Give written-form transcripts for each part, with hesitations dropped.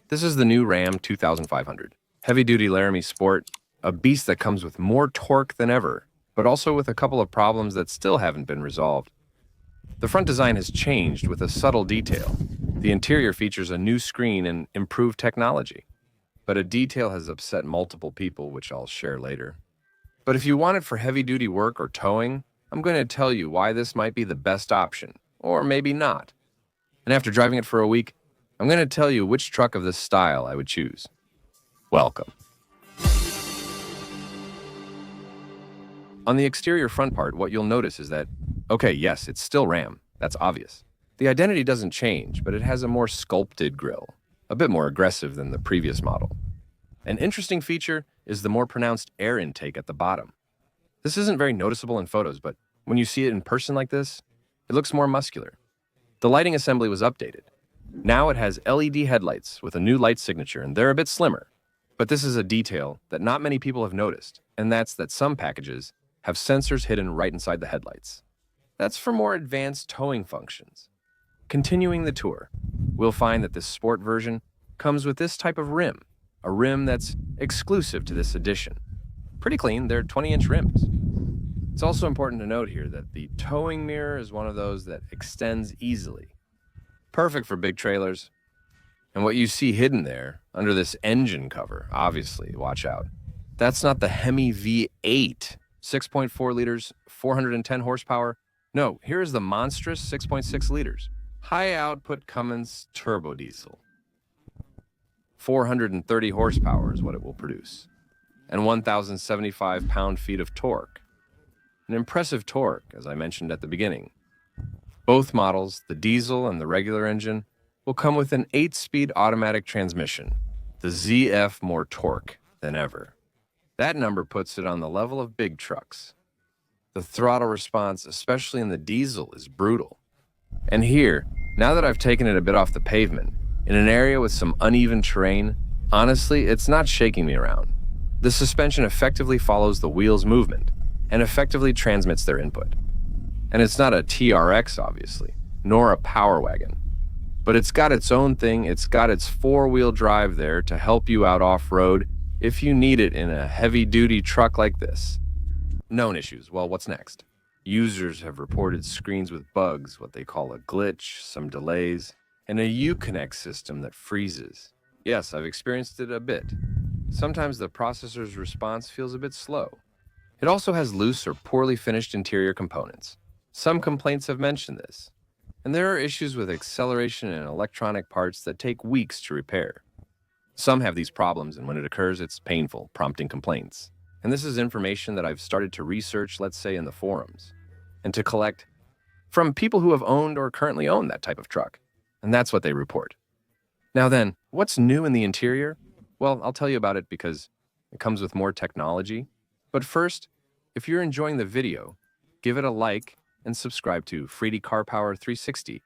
This is the new Ram 2500. Heavy-duty Laramie Sport, a beast that comes with more torque than ever, but also with a couple of problems that still haven't been resolved. The front design has changed with a subtle detail. The interior features a new screen and improved technology. But a detail has upset multiple people, which I'll share later. But if you want it for heavy-duty work or towing, I'm going to tell you why this might be the best option, or maybe not. And after driving it for a week, I'm going to tell you which truck of this style I would choose. Welcome. On the exterior front part, what you'll notice is that, okay, yes, it's still Ram. That's obvious. The identity doesn't change, but it has a more sculpted grille, a bit more aggressive than the previous model. An interesting feature is the more pronounced air intake at the bottom. This isn't very noticeable in photos, but when you see it in person like this, it looks more muscular. The lighting assembly was updated. Now it has LED headlights with a new light signature, and they're a bit slimmer. But this is a detail that not many people have noticed, and that's that some packages have sensors hidden right inside the headlights. That's for more advanced towing functions. Continuing the tour, we'll find that this sport version comes with this type of rim, a rim that's exclusive to this edition. Pretty clean, they're 20-inch rims. It's also important to note here that the towing mirror is one of those that extends easily. Perfect for big trailers. And what you see hidden there, under this engine cover, obviously, watch out. That's not the Hemi V8, 6.4 liters, 410 horsepower. No, here is the monstrous 6.6 liters. High-output Cummins turbo diesel. 430 horsepower is what it will produce, and 1,075 pound-feet of torque. An impressive torque, as I mentioned at the beginning. Both models, the diesel and the regular engine, will come with an 8-speed automatic transmission, the ZF more torque than ever. That number puts it on the level of big trucks. The throttle response, especially in the diesel, is brutal. And here, now that I've taken it a bit off the pavement, in an area with some uneven terrain, honestly, it's not shaking me around. The suspension effectively follows the wheel's movement and effectively transmits their input. And it's not a TRX, obviously, nor a power wagon. But it's got its own thing. It's got its four-wheel drive there to help you out off-road if you need it in a heavy-duty truck like this. Known issues. Well, what's next? Users have reported screens with bugs, what they call a glitch, some delays, and a Uconnect system that freezes. Yes, I've experienced it a bit. Sometimes the processor's response feels a bit slow. It also has loose or poorly finished interior components. Some complaints have mentioned this. And there are issues with acceleration and electronic parts that take weeks to repair. Some have these problems, and when it occurs, it's painful, prompting complaints. And this is information that I've started to research, let's say, in the forums, and to collect from people who have owned or currently own that type of truck. And that's what they report. Now then, what's new in the interior? Well, I'll tell you about it because it comes with more technology. But first, if you're enjoying the video, give it a like and subscribe to Freedy Car Power 360,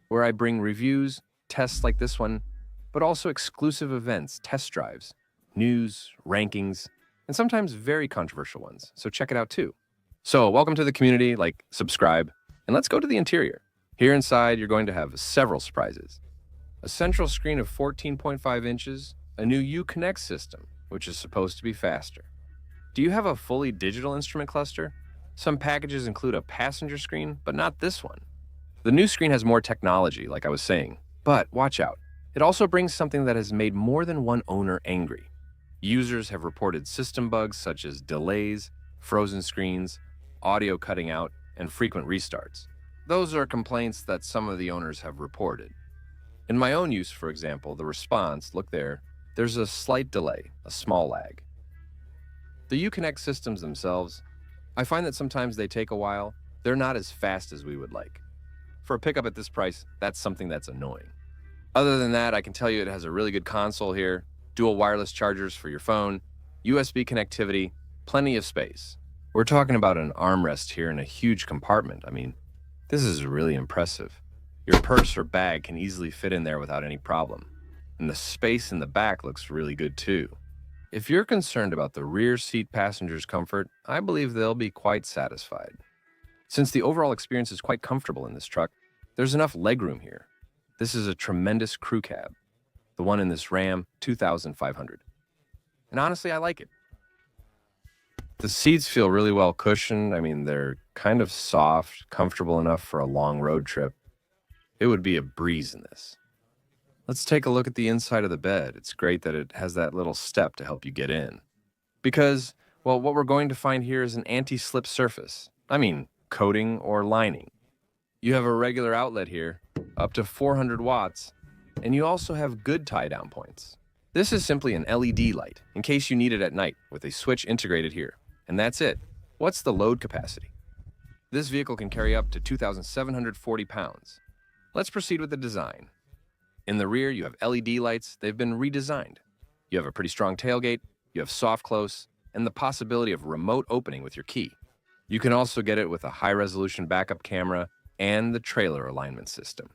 where I bring reviews, tests like this one, but also exclusive events, test drives, news, rankings, and sometimes very controversial ones. So check it out too. So welcome to the community, subscribe, and let's go to the interior. Here inside, you're going to have several surprises. A central screen of 14.5 inches, a new Uconnect system, which is supposed to be faster. Do you have a fully digital instrument cluster? Some packages include a passenger screen, but not this one. The new screen has more technology, like I was saying, but watch out. It also brings something that has made more than one owner angry. Users have reported system bugs such as delays, frozen screens, audio cutting out, and frequent restarts. Those are complaints that some of the owners have reported. In my own use, for example, the response, look there, there's a slight delay, a small lag. The Uconnect systems themselves, I find that sometimes they take a while. They're not as fast as we would like. For a pickup at this price, that's something that's annoying. Other than that, I can tell you it has a really good console here, dual wireless chargers for your phone, USB connectivity, plenty of space. We're talking about an armrest here in a huge compartment. I mean, this is really impressive. Your purse or bag can easily fit in there without any problem. And the space in the back looks really good too. If you're concerned about the rear seat passengers' comfort, I believe they'll be quite satisfied. Since the overall experience is quite comfortable in this truck, there's enough legroom here. This is a tremendous crew cab. The one in this Ram, 2,500. And honestly, I like it. The seats feel really well cushioned. I mean, they're kind of soft, comfortable enough for a long road trip. It would be a breeze in this. Let's take a look at the inside of the bed. It's great that it has that little step to help you get in. Because, well, what we're going to find here is an anti-slip surface. I mean, coating or lining. You have a regular outlet here, up to 400 watts, and you also have good tie-down points. This is simply an LED light, in case you need it at night, with a switch integrated here. And that's it. What's the load capacity? This vehicle can carry up to 2,740 pounds. Let's proceed with the design. In the rear, you have LED lights. They've been redesigned. You have a pretty strong tailgate, you have soft close, and the possibility of remote opening with your key. You can also get it with a high-resolution backup camera and the trailer alignment system.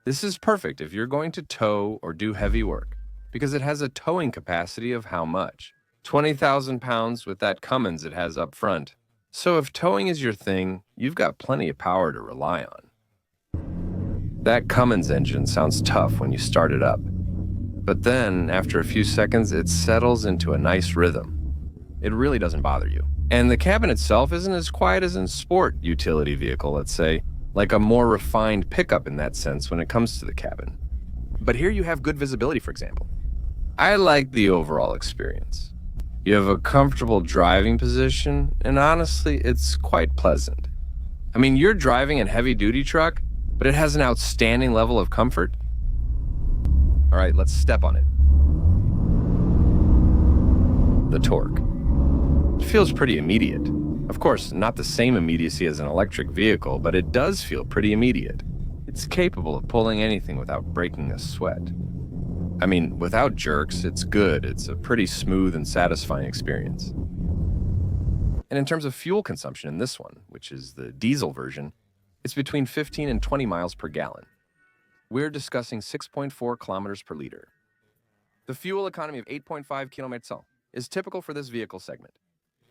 This is perfect if you're going to tow or do heavy work, because it has a towing capacity of how much? 20,000 pounds with that Cummins it has up front. So if towing is your thing, you've got plenty of power to rely on. That Cummins engine sounds tough when you start it up. But then, after a few seconds, it settles into a nice rhythm. It really doesn't bother you. And the cabin itself isn't as quiet as a sport utility vehicle, let's say, like a more refined pickup in that sense when it comes to the cabin. But here you have good visibility, for example. I like the overall experience. You have a comfortable driving position, and honestly, it's quite pleasant. I mean, you're driving a heavy-duty truck, but it has an outstanding level of comfort. All right, let's step on it. The torque. It feels pretty immediate. Of course, not the same immediacy as an electric vehicle, but it does feel pretty immediate. It's capable of pulling anything without breaking a sweat. I mean, without jerks, it's good. It's a pretty smooth and satisfying experience. And in terms of fuel consumption in this one, which is the diesel version, it's between 15 and 20 miles per gallon. We're discussing 6.4 kilometers per liter. The fuel economy of 8.5 kilometers is typical for this vehicle segment.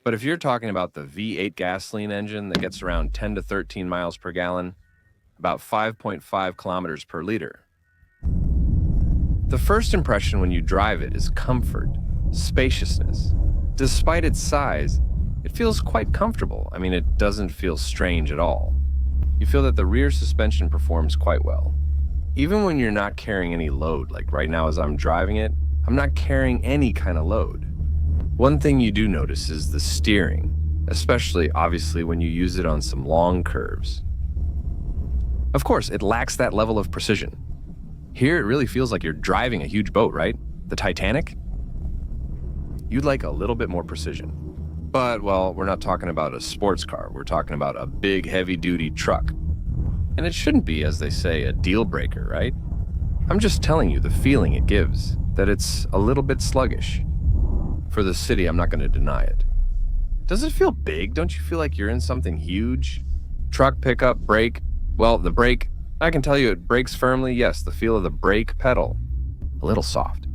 But if you're talking about the V8 gasoline engine that gets around 10 to 13 miles per gallon, about 5.5 kilometers per liter. The first impression when you drive it is comfort, spaciousness. Despite its size, it feels quite comfortable. I mean, it doesn't feel strange at all. You feel that the rear suspension performs quite well. Even when you're not carrying any load, like right now as I'm driving it, I'm not carrying any kind of load. One thing you do notice is the steering, especially obviously when you use it on some long curves. Of course, it lacks that level of precision. Here it really feels like you're driving a huge boat, right? The Titanic? You'd like a little bit more precision. But, well, we're not talking about a sports car. We're talking about a big, heavy-duty truck. And it shouldn't be, as they say, a deal breaker, right? I'm just telling you the feeling it gives, that it's a little bit sluggish. For the city, I'm not going to deny it. Does it feel big? Don't you feel like you're in something huge? Truck, pickup, brake. Well, the brake, I can tell you it brakes firmly. Yes, the feel of the brake pedal. A little soft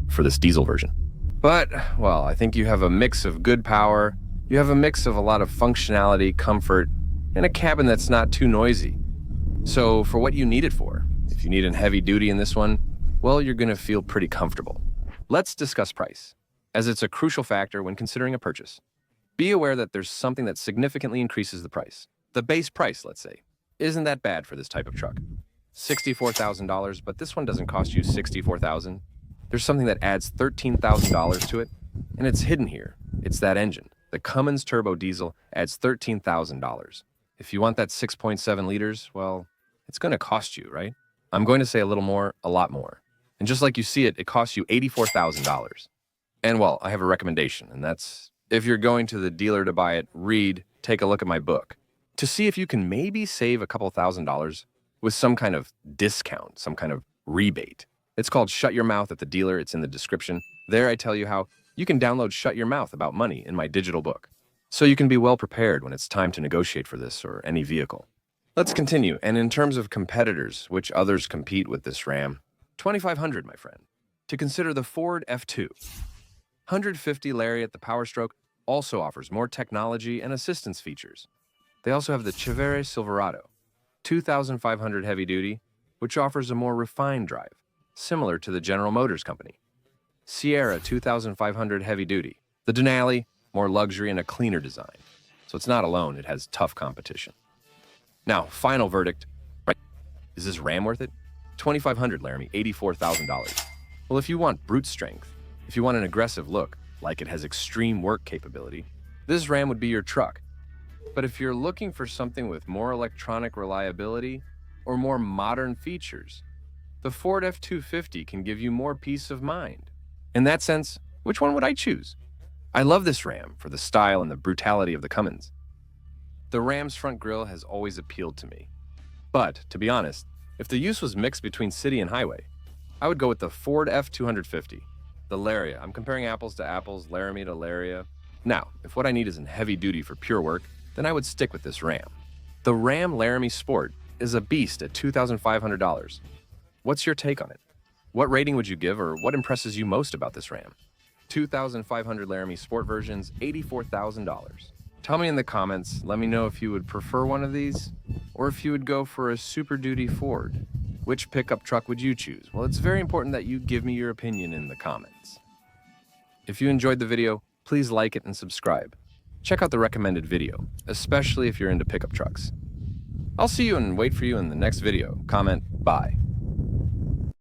for this diesel version. But, well, I think you have a mix of good power. You have a mix of a lot of functionality, comfort, and a cabin that's not too noisy. So for what you need it for, if you need a heavy duty in this one, well, you're going to feel pretty comfortable. Let's discuss price, as it's a crucial factor when considering a purchase. Be aware that there's something that significantly increases the price. The base price, let's say, isn't that bad for this type of truck. $64,000, but this one doesn't cost you $64,000. There's something that adds $13,000 to it, and it's hidden here. It's that engine. The Cummins turbo diesel adds $13,000. If you want that 6.7 liters, well, it's going to cost you, right? I'm going to say a little more, a lot more. And just like you see it, it costs you $84,000. And well, I have a recommendation, and that's if you're going to the dealer to buy it, take a look at my book to see if you can maybe save a couple $1,000s with some kind of discount, some kind of rebate. It's called Shut Your Mouth at the Dealer. It's in the description. There I tell you how you can download Shut Your Mouth about money in my digital book, so you can be well prepared when it's time to negotiate for this or any vehicle. Let's continue. And in terms of competitors, which others compete with this Ram, 2,500, my friend. To consider the Ford F2. 150 Lariat, the Power Stroke, also offers more technology and assistance features. They also have the Chevrolet Silverado, 2,500 heavy duty, which offers a more refined drive. similar to the General Motors Company. Sierra 2500 heavy duty. The Denali, more luxury and a cleaner design. So it's not alone, it has tough competition. Now, final verdict. Is this Ram worth it? 2500 Laramie, $84,000. Well, if you want brute strength, if you want an aggressive look, like it has extreme work capability, this Ram would be your truck. But if you're looking for something with more electronic reliability or more modern features, the Ford F-250 can give you more peace of mind. In that sense, which one would I choose? I love this Ram for the style and the brutality of the Cummins. The Ram's front grille has always appealed to me. But, to be honest, if the use was mixed between city and highway, I would go with the Ford F-250. The Laria, I'm comparing apples to apples, Laramie to Laria. Now, if what I need is in heavy duty for pure work, then I would stick with this Ram. The Ram Laramie Sport is a beast at $2,500. What's your take on it? What rating would you give, or what impresses you most about this Ram? 2,500 Laramie Sport versions, $84,000. Tell me in the comments, let me know if you would prefer one of these, or if you would go for a Super Duty Ford. Which pickup truck would you choose? Well, it's very important that you give me your opinion in the comments. If you enjoyed the video, please like it and subscribe. Check out the recommended video, especially if you're into pickup trucks. I'll see you and wait for you in the next video. Comment, bye.